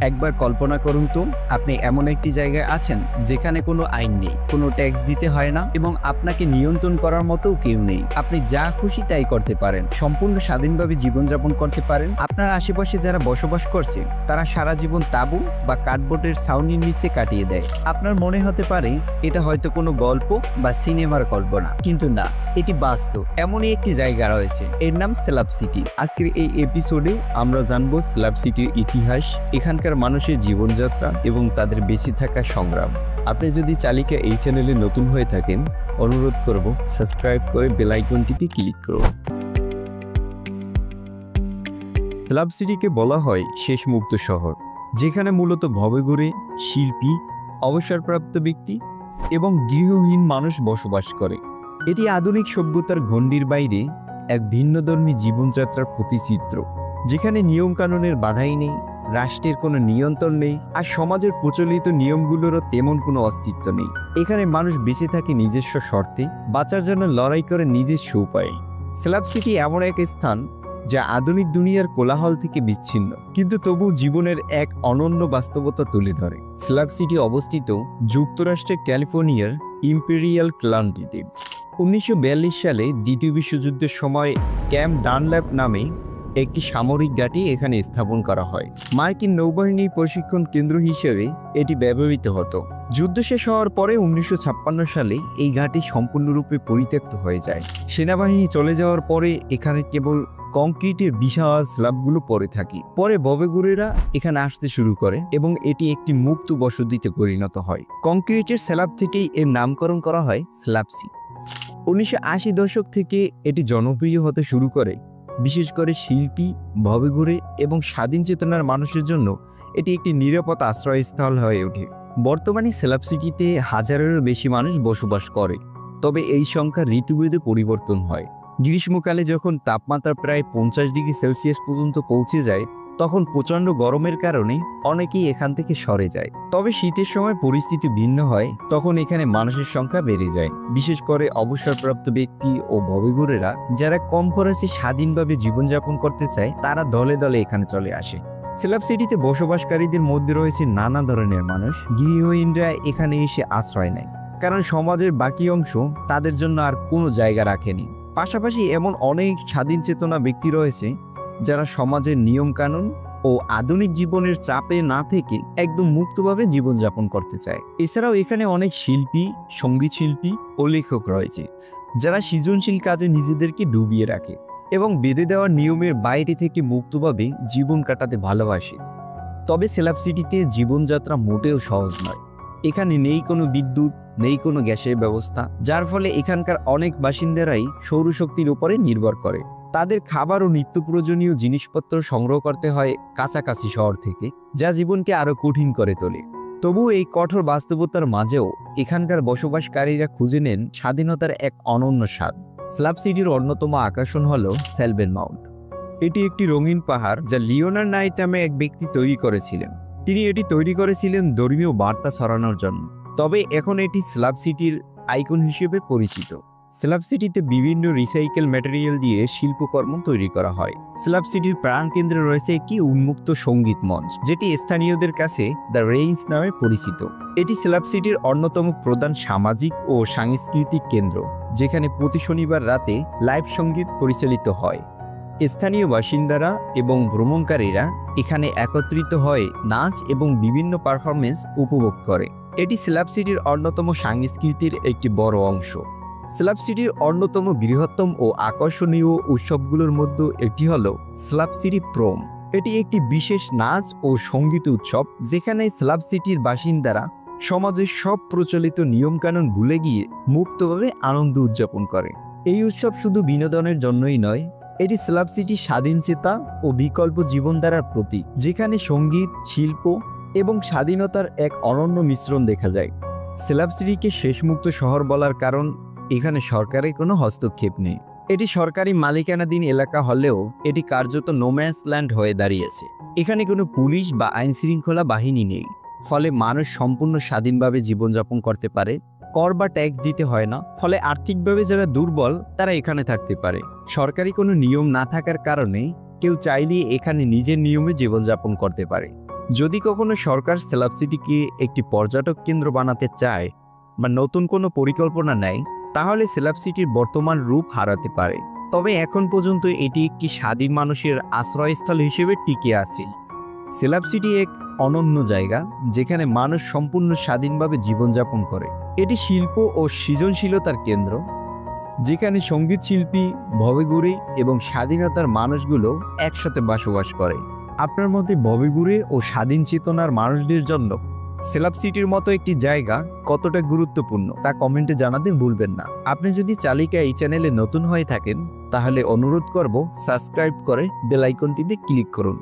একবার কল্পনা করুন তো, আপনি এমন একটি জায়গায় আছেন যেখানে কোনো আইন নেই, কোনো ট্যাক্স দিতে হয় না এবং আপনাকে নিয়ন্ত্রণ করার মতো কেউ নেই। আপনি যা খুশি তাই করতে পারেন, সম্পূর্ণ স্বাধীনভাবে জীবনযাপন করতে পারেন। আপনার আশেপাশে যারা বসবাস করছে তারা সারা জীবন তাঁবু বা কার্ডবোর্ডের ছাউনির নিচে কাটিয়ে দেয়। আপনার মনে হতে পারে এটা হয়তো কোনো গল্প বা সিনেমার কল্পনা, কিন্তু না, এটি বাস্তব। এমনই একটি জায়গা রয়েছে, এর নাম স্ল্যাব সিটি। আজকের এই এপিসোডে আমরা জানবো স্ল্যাব সিটির ইতিহাস, এখানকার মানুষের জীবনযাত্রা এবং তাদের বেঁচে থাকার সংগ্রাম। আপনি যদি চালিকা এই চ্যানেলে নতুন হয়ে থাকেন, অনুরোধ করব সাবস্ক্রাইব করে বেল আইকনটিতে ক্লিক করুন। স্ল্যাব সিটিকে বলা হয় শেষ মুক্ত শহর, যেখানে মূলত ভবঘুরে শিল্পী, অবসরপ্রাপ্ত ব্যক্তি এবং গৃহহীন মানুষ বসবাস করে। এটি আধুনিক সভ্যতার গণ্ডির বাইরে এক ভিন্নধর্মী জীবনযাত্রার প্রতিচিত্র, যেখানে নিয়মকানুনের বাধাই নেই, রাষ্ট্রের কোনো নিয়ন্ত্রণ নেই, আর সমাজের প্রচলিত নিয়মগুলোরও তেমন কোনো অস্তিত্ব নেই। এখানে মানুষ বেঁচে থাকে নিজস্ব শর্তে, বাঁচার জন্য লড়াই করে নিজস্ব উপায়ে। স্ল্যাব সিটি এমন এক স্থান যা আধুনিক দুনিয়ার কোলাহল থেকে বিচ্ছিন্ন, কিন্তু তবু জীবনের এক অনন্য বাস্তবতা তুলে ধরে। স্ল্যাব সিটি অবস্থিত যুক্তরাষ্ট্রের ক্যালিফোর্নিয়ার ইম্পেরিয়াল কাউন্টিতে। 1942 সালে দ্বিতীয় বিশ্বযুদ্ধের সময় ক্যাম্প ডানল্যাপ নামে একটি সামরিক ঘাঁটি এখানে স্থাপন করা হয়। মার্কিন নৌবাহিনীর প্রশিক্ষণ কেন্দ্র হিসেবে এটি ব্যবহৃত হতো। যুদ্ধ শেষ হওয়ার পরে 1956 সালে এই ঘাঁটি সম্পূর্ণরূপে পরিত্যক্ত হয়ে যায়। সেনাবাহিনী চলে যাওয়ার পরে এখানে কেবল কংক্রিটের বিশাল স্ল্যাবগুলো পড়ে থাকে। পরে ববেগুরেরা এখানে আসতে শুরু করে এবং এটি একটি মুক্ত বসতিতে পরিণত হয়। কংক্রিটের স্ল্যাব থেকেই এর নামকরণ করা হয় স্ল্যাব সিটি। 1980 দশক থেকে এটি জনপ্রিয় হতে শুরু করে, বিশেষ করে শিল্পী, ভবঘুরে এবং স্বাধীন চেতনার মানুষের জন্য এটি একটি নিরাপদ আশ্রয়স্থল হয়ে ওঠে। বর্তমানে স্ল্যাব সিটিতে হাজারেরও বেশি মানুষ বসবাস করে, তবে এই সংখ্যা ঋতুভেদে পরিবর্তন হয়। গ্রীষ্মকালে যখন তাপমাত্রা প্রায় 50 ডিগ্রি সেলসিয়াস পর্যন্ত পৌঁছে যায়, তখন প্রচণ্ড গরমের কারণে অনেকেই এখান থেকে সরে যায়। তবে শীতের সময় পরিস্থিতি ভিন্ন হয়, তখন এখানে মানুষের সংখ্যা বেড়ে যায়, বিশেষ করে অবসরপ্রাপ্ত ব্যক্তি ও ভবঘুরেরা যারা কম খরচে স্বাধীনভাবে জীবনযাপন করতে চায়, তারা দলে দলে এখানে চলে আসে। স্ল্যাব সিটিতে বসবাসকারীদের মধ্যে রয়েছে নানা ধরনের মানুষ। গৃহহীনরা এখানে এসে আশ্রয় নেয়, কারণ সমাজের বাকি অংশ তাদের জন্য আর কোনো জায়গা রাখেনি। পাশাপাশি এমন অনেক স্বাধীন চেতনা ব্যক্তি রয়েছে যারা সমাজের নিয়মকানুন ও আধুনিক জীবনের চাপে না থেকে একদম মুক্তভাবে জীবনযাপন করতে চায়। এছাড়াও এখানে অনেক শিল্পী, সঙ্গীত শিল্পী ও লেখক রয়েছে যারা সৃজনশীল কাজে নিজেদেরকে ডুবিয়ে রাখে এবং বেঁধে দেওয়ার নিয়মের বাইরে থেকে মুক্তভাবে জীবন কাটাতে ভালোবাসে। তবে স্ল্যাব সিটিতে জীবনযাত্রা মোটেও সহজ নয়। এখানে নেই কোনো বিদ্যুৎ, নেই কোনো গ্যাসের ব্যবস্থা, যার ফলে এখানকার অনেক বাসিন্দারাই সৌরশক্তির উপরে নির্ভর করে। তাদের খাবার ও নিত্য প্রয়োজনীয় জিনিসপত্র সংগ্রহ করতে হয় কাছাকাছি শহর থেকে, যা জীবনকে আরো কঠিন করে তোলে। তবুও এই কঠোর বাস্তবতার মাঝেও এখানকার বসবাসকারীরা খুঁজে নেন স্বাধীনতার এক অনন্য স্বাদ। স্ল্যাব সিটির অন্যতম আকর্ষণ হলো সেলবেন মাউন্ট। এটি একটি রঙিন পাহাড় যা লিওনার্ড নাইট নামে এক ব্যক্তি তৈরি করেছিলেন। তিনি এটি তৈরি করেছিলেন ধর্মীয় বার্তা ছড়ানোর জন্য। তবে এখন এটি স্ল্যাব সিটির আইকন হিসেবে পরিচিত। স্ল্যাব সিটিতে বিভিন্ন রিসাইকেল ম্যাটেরিয়াল দিয়ে শিল্পকর্ম তৈরি করা হয়। স্ল্যাব সিটির প্রাণকেন্দ্রে রয়েছে একটি উন্মুক্ত সঙ্গীত মঞ্চ, যেটি স্থানীয়দের কাছে দ্য রেঞ্জ নামে পরিচিত। এটি স্ল্যাব সিটির অন্যতম প্রধান সামাজিক ও সাংস্কৃতিক কেন্দ্র, যেখানে প্রতি শনিবার রাতে লাইভ সঙ্গীত পরিচালিত হয়। স্থানীয় বাসিন্দারা এবং ভ্রমণকারীরা এখানে একত্রিত হয়ে নাচ এবং বিভিন্ন পারফরমেন্স উপভোগ করে। এটি স্ল্যাব সিটির অন্যতম সংস্কৃতির একটি বড় অংশ। স্ল্যাব সিটির অন্যতম বৃহত্তম ও আকর্ষণীয় উৎসবগুলোর মধ্যে একটি হল স্ল্যাব সিটি প্রোম। এটি একটি বিশেষ নাচ ও সঙ্গীত উৎসব, যেখানে স্ল্যাব সিটির বাসিন্দারা সমাজের সব প্রচলিত নিয়মকানুন ভুলে গিয়ে মুক্তভাবে আনন্দ উদযাপন করে। এই উৎসব শুধু বিনোদনের জন্যই নয়, এটি স্ল্যাব সিটির স্বাধীনচেতা ও বিকল্প জীবনধারার প্রতীক, যেখানে সঙ্গীত, শিল্প এবং স্বাধীনতার এক অনন্য মিশ্রণ দেখা যায়। স্ল্যাব সিটিকে শেষমুক্ত শহর বলার কারণ এখানে সরকারের কোনো হস্তক্ষেপ নেই। এটি সরকারি মালিকানাধীন এলাকা হলেও এটি কার্যত নোম্যান্স ল্যান্ড হয়ে দাঁড়িয়েছে। এখানে কোনো পুলিশ বা আইন শৃঙ্খলা বাহিনী নেই, ফলে মানুষ সম্পূর্ণ স্বাধীনভাবে জীবনযাপন করতে পারে। কর বা ট্যাক্স দিতে হয় না, ফলে আর্থিকভাবে যারা দুর্বল তারা এখানে থাকতে পারে। সরকারি কোনো নিয়ম না থাকার কারণে কেউ চাইলেই এখানে নিজের নিয়মে জীবনযাপন করতে পারে। যদি কখনো সরকার সেলাব সিটিকে একটি পর্যটক কেন্দ্র বানাতে চায় বা নতুন কোনো পরিকল্পনা নেয়, তাহলে সেলাব সিটির বর্তমান রূপ হারাতে পারে। তবে এখন পর্যন্ত এটি একটি স্বাধীন মানুষের আশ্রয়স্থল হিসেবে টিকে আছে। সেলাব সিটি এক অনন্য জায়গা যেখানে মানুষ সম্পূর্ণ স্বাধীনভাবে জীবনযাপন করে। এটি শিল্প ও সৃজনশীলতার কেন্দ্র, যেখানে সঙ্গীত শিল্পী, ভবেঘুরে এবং স্বাধীনতার মানুষগুলো একসাথে বসবাস করে। আপনার মতে ভবেঘুরে ও স্বাধীন চেতনার মানুষদের জন্য সেলাব সিটির মতো একটি জায়গা কতটা গুরুত্বপূর্ণ তা কমেন্টে জানাতে ভুলবেন না। আপনি যদি চালিকা এই চ্যানেলে নতুন হয়ে থাকেন, তাহলে অনুরোধ করব সাবস্ক্রাইব করে বেল আইকনটিতে ক্লিক করুন।